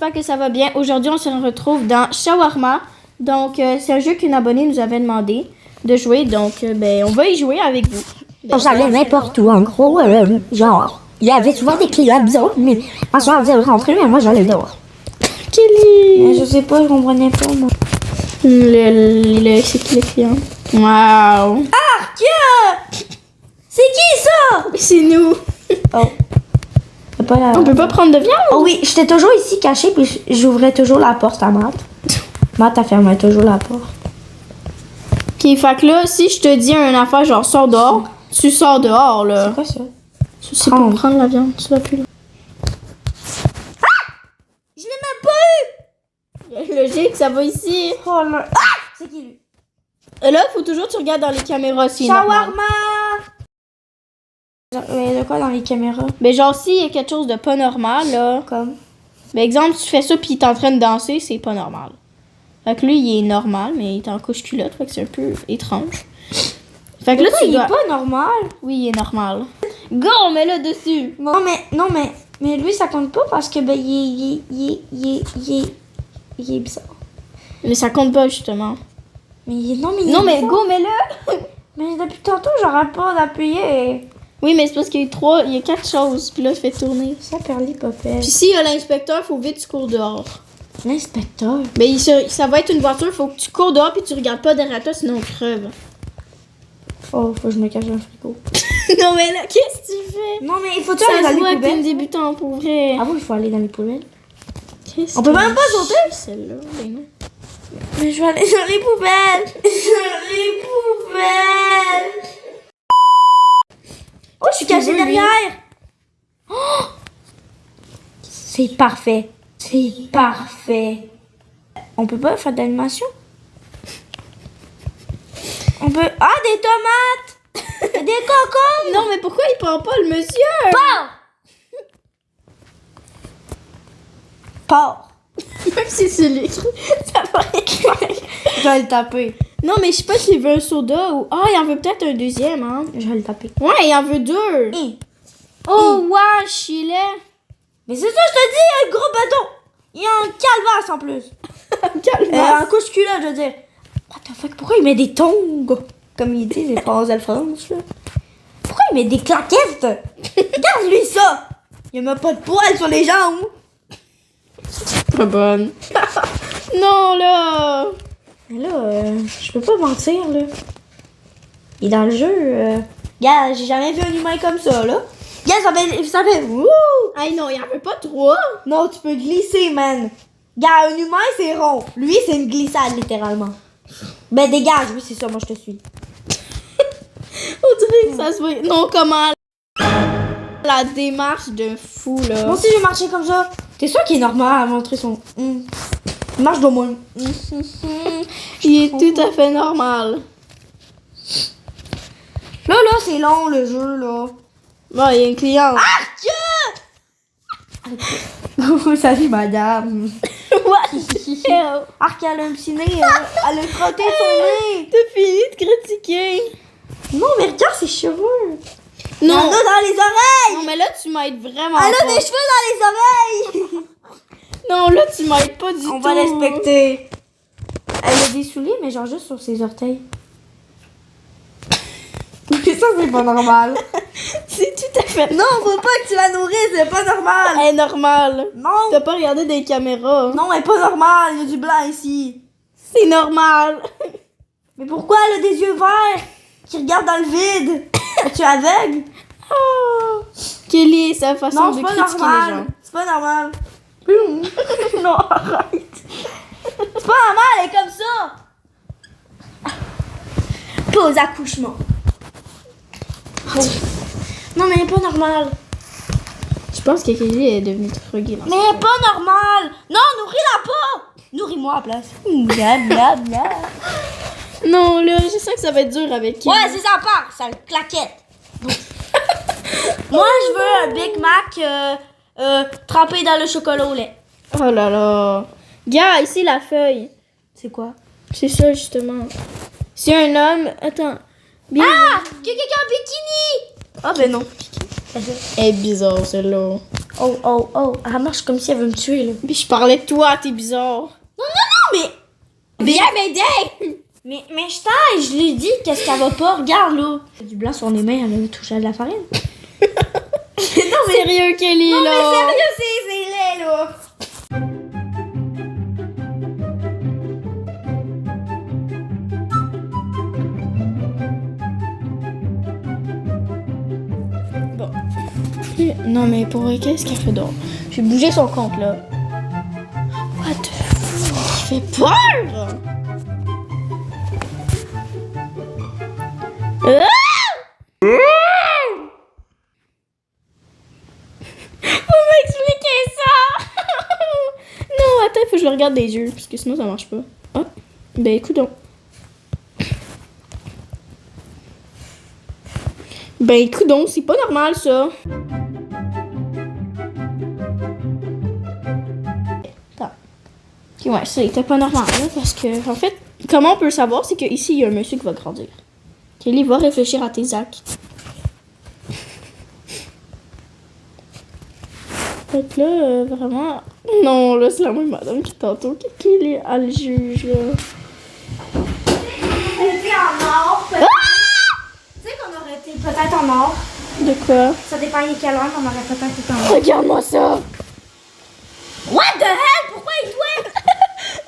j'espère que ça va bien. Aujourd'hui, on se retrouve dans Shawarma. Donc, c'est un jeu qu'une abonnée nous avait demandé de jouer. Donc, on va y jouer avec vous. J'allais n'importe où, en gros, genre, il y avait souvent des clients bizarres, mais en soir, vous rentrer, mais moi, j'allais dehors. Kelly! Je sais pas, je comprenais pas, moi. C'est qui le client? Wow! Arc! C'est qui ça? C'est nous! Oh. Pas la... On peut pas prendre de viande? Oh oui, j'étais toujours ici cachée, puis j'ouvrais toujours la porte à Matt. Matt, elle fermait toujours la porte. Ok, fait que là, si je te dis une affaire, genre, sors dehors, tu sors dehors, là. C'est quoi ça? C'est pour prendre la viande, tu vas plus là. Je l'ai même pas eu! Logique, ça va ici. Oh là. Ah! C'est qui lui? Là, faut toujours que tu regardes dans les caméras, c'est normal. Shawarma! De quoi dans les caméras? Mais genre, s'il y a quelque chose de pas normal, là. Comme? Ben, exemple, tu fais ça pis il est en train de danser, c'est pas normal. Fait que lui, il est normal, mais il est en couche culotte, fait que c'est un peu étrange. Fait que là, tu il dois... est pas normal. Oui, il est normal. Go, on met là dessus. Non mais lui ça compte pas parce que ben il est bizarre. Mais ça compte pas, justement. Mais Non, mais go, mets-le. Mais depuis tantôt j'arrête pas d'appuyer. Oui, mais c'est parce qu'il y a 4 choses, puis là, tu fais tourner. Ça perlit popette. Puis s'il y a l'inspecteur, faut vite que tu cours dehors. L'inspecteur. Mais ça va être une voiture, faut que tu cours dehors puis tu regardes pas derrière toi, sinon on crève. Oh, faut que je me cache dans le frigo. Non, mais là, qu'est-ce que tu fais? Non mais il faut aller Ça dans se voit les que t'es une poubelles. débutante, pour vrai. Ah bon, il faut aller dans les poubelles. Qu'est-ce On peut que même pas sauter? celle-là, ben non. Mais je vais aller dans les poubelles. Dans les poubelles. Oh, je suis cachée veux, lui? derrière. Oh! C'est parfait. C'est parfait. On peut pas faire d'animation? On peut... Ah, des tomates! Des concombres! Non, mais pourquoi il prend pas le monsieur? Porc! Même si c'est lui, ça va être clair. Je vais le taper. Non, mais je sais pas s'il veut un soda ou... Ah, il en veut peut-être un deuxième, hein? Je vais le taper. Ouais, il en veut 2. Oh, wesh, il est... Mais c'est ça, je te dis, il y a un gros bâton! Il y a un calvasse en plus. Calme. Un couche culotte, je veux dire. What the fuck, pourquoi il met des tongs? Comme il dit, les Français France, là. Pourquoi il met des claquettes? Regarde-lui ça! Il y a même pas de poils sur les jambes. Pas bonne. Non, là. Mais là, je peux pas mentir, là. Il est dans le jeu. Regarde, j'ai jamais vu un humain comme ça, là. Regarde, ça fait wouh! Hey, non, il en veut pas 3. Non, tu peux glisser, man. Regarde, un humain, c'est rond. Lui, c'est une glissade, littéralement. Ben, dégage, oui, c'est ça, moi, je te suis. On dirait que ça se voit. Non, comment la démarche de fou, là. Moi aussi, je vais marcher comme ça. T'es sûr qu'il est normal à montrer son... Il marche de moins. Il est tout à fait normal. Là, c'est long, le jeu, là. Bon, il y a une cliente. Salut, madame. What? Arc, elle a un petit nez. Elle a frotté son nez. T'as fini de critiquer. Non, mais regarde ses cheveux. Non. Elle en a dans les oreilles. Non, mais là, tu m'aides vraiment Elle a pas. des cheveux dans les oreilles. Non, là, tu m'aides pas du tout. On va respecter. Elle a des souliers, mais genre juste sur ses orteils. Mais ça, c'est pas normal. C'est tout à fait... Non, faut pas que tu la nourrisses, c'est pas normal. Elle est normale. Non. T'as pas regardé des caméras. Non, elle est pas normale, il y a du blanc ici. C'est normal. Mais pourquoi elle a des yeux verts qui regardent dans le vide? Es-tu aveugle? Oh. Kelly, sa façon Non, de c'est pas critiquer les gens. normal. C'est pas normal. Non, arrête. C'est pas normal, elle est comme ça. Pause accouchement. Non, mais elle est pas normale. Je pense que Kelly est devenue droguée. Mais elle est pas normale. Non, nourris-la pas. Nourris-moi à la place. Blablabla. Non, là, je sens que ça va être dur avec Kelly. Ouais, c'est ça part, ça claquette. Moi, je veux un Big Mac trempé dans le chocolat au lait. Oh là là. Gars, ici la feuille. C'est quoi? C'est ça, justement. C'est un homme... Attends. Bien... Ah! Quelqu'un en bikini! Ah ben non. Elle est bizarre, celle-là. Oh. Elle marche comme si elle veut me tuer, là. Puis je parlais de toi, t'es bizarre. Non, mais... Viens m'aider! Mais je taille, je lui dis qu'est-ce qu'elle va pas. Regarde, là. Il y a du blanc sur les mains, elle a touché à de la farine. Non, mais... Sérieux, Kelly, Non, là! mais sérieux, c'est laid, là. Bon. Non, mais pour vrai, qu'est-ce qu'elle fait d'autre? J'ai bougé son compte, là. What the fuck? Il fait peur! Faut m'expliquer ça! Non, attends, faut que je le regarde des yeux, parce que sinon ça marche pas. Ah, ben écoute donc. Ben écoute donc, c'est pas normal ça. Attends. Ok, ouais, ça était pas normal, là, parce que, en fait, comment on peut le savoir, c'est qu'ici, il y a un monsieur qui va grandir. Kelly va réfléchir à tes actes. Fait que là, vraiment... Non, là, c'est la même madame qui tantôt qui Kelly, elle juge, là. Elle était en or. Tu sais qu'on aurait été peut-être en or. De quoi? Ça dépend de quelle heure, on aurait peut-être été en or. Regarde-moi ça! What the hell? Pourquoi il jouait?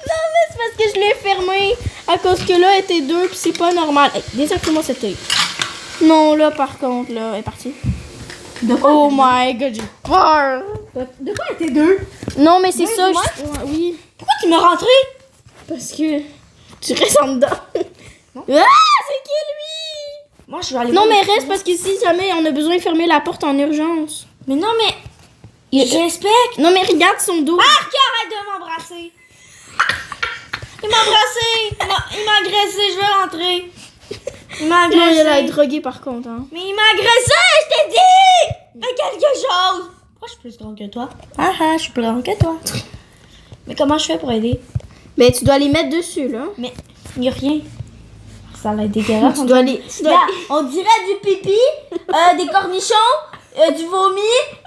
Non, mais c'est parce que je l'ai fermé. À cause que là, elle était deux, puis c'est pas normal. Hey, désactive-moi cet œil. Non, là, par contre, là, elle est partie. De quoi? Oh my god, j'ai peur! De quoi était deux? Non, mais c'est Ouais, ça. dis-moi. Ouais, oui. Pourquoi tu m'as rentré? Parce que tu restes en dedans. Non. Ah, c'est qui lui? Moi, je vais aller Non, voir mais le- reste parce que si jamais on a besoin de fermer la porte en urgence. Mais non, mais... Il- Je respecte. Non, mais regarde son dos. Arc, arrête de m'embrasser. Il m'a embrassé. Il m'a agressé, je vais rentrer. Il m'a Non, il a l'air agressé. drogué par contre. Hein. Mais il m'a agressé, je t'ai dit. Fais quelque chose. Pourquoi je suis plus grande que toi? Je suis plus grande que toi. Mais comment je fais pour aider? Ben, tu dois les mettre dessus, là. Mais il n'y a rien. Ça a l'air dégueulasse. Tu dois les. Tu dois Regarde, on dirait du pipi, des cornichons, du vomi,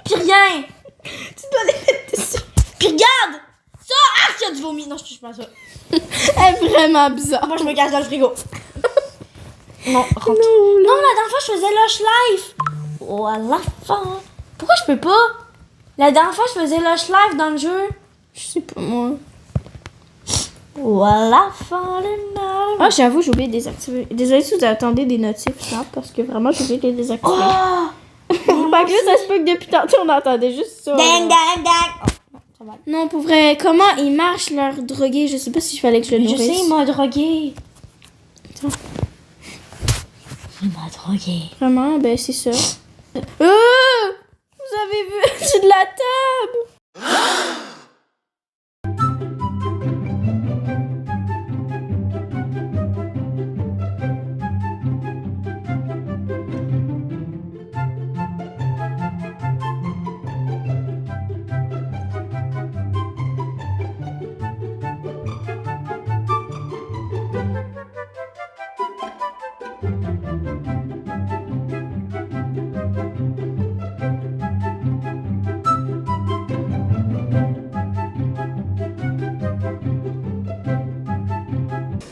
puis rien. Tu dois les mettre dessus. Puis regarde! Ça, il y a du vomi. Non, je touche pas à ça. Elle est vraiment bizarre. Moi, je me cache dans le frigo. Non, rentre. Non, Non, la dernière fois, je faisais Lush Life. Oh, à la fin. Pourquoi je peux pas? La dernière fois, je faisais Lush Life dans le jeu. Je sais pas, moi. Oh, à la fin, les nerfs. Ah, j'avoue, j'ai oublié de désactiver. Désolée si vous attendez des notifs, Snap, parce que vraiment, j'ai oublié de les désactiver. Oh! Fait que là, ça se peut que depuis tantôt, on entendait juste ça. Dang, là. dang, dang. Oh, non, ça va. Non, pour vrai, comment ils marchent leur drogué? Je sais pas s'il fallait que je le Je nourrisse. sais, il m'a drogué. Attends. Il m'a drogué. Vraiment, ben c'est ça. Vous avez vu? C'est de la table!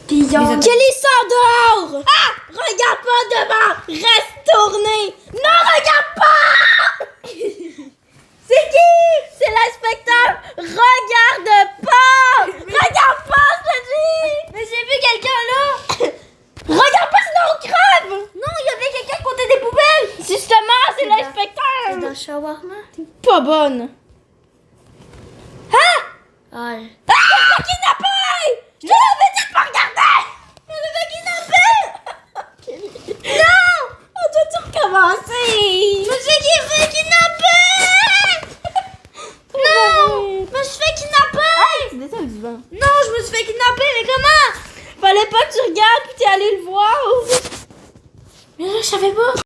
Kelly sort dehors! Ah! Regarde pas devant! Reste tourné! Non, regarde pas! C'est qui? C'est l'inspecteur! Regarde pas! Regarde pas, je te dis! Mais j'ai vu quelqu'un là. Regarde pas, sinon on crève! Non, il y avait quelqu'un à côté des poubelles. Justement, c'est C'est dans- l'inspecteur! C'est dans le shawarma. Pas bonne! Ouais. Ah! Je l'ai kidnappé! Je te l'avais dit de pas regarder! Je l'avais kidnappé! Non! On doit tout recommencer! Je me suis fait kidnapper. Non, je me suis fait kidnapper. C'est déjà du vent. Non, je me suis fait kidnapper, mais comment? Fallait pas que tu regardes puis t'es allé le voir! Mais là, je savais pas.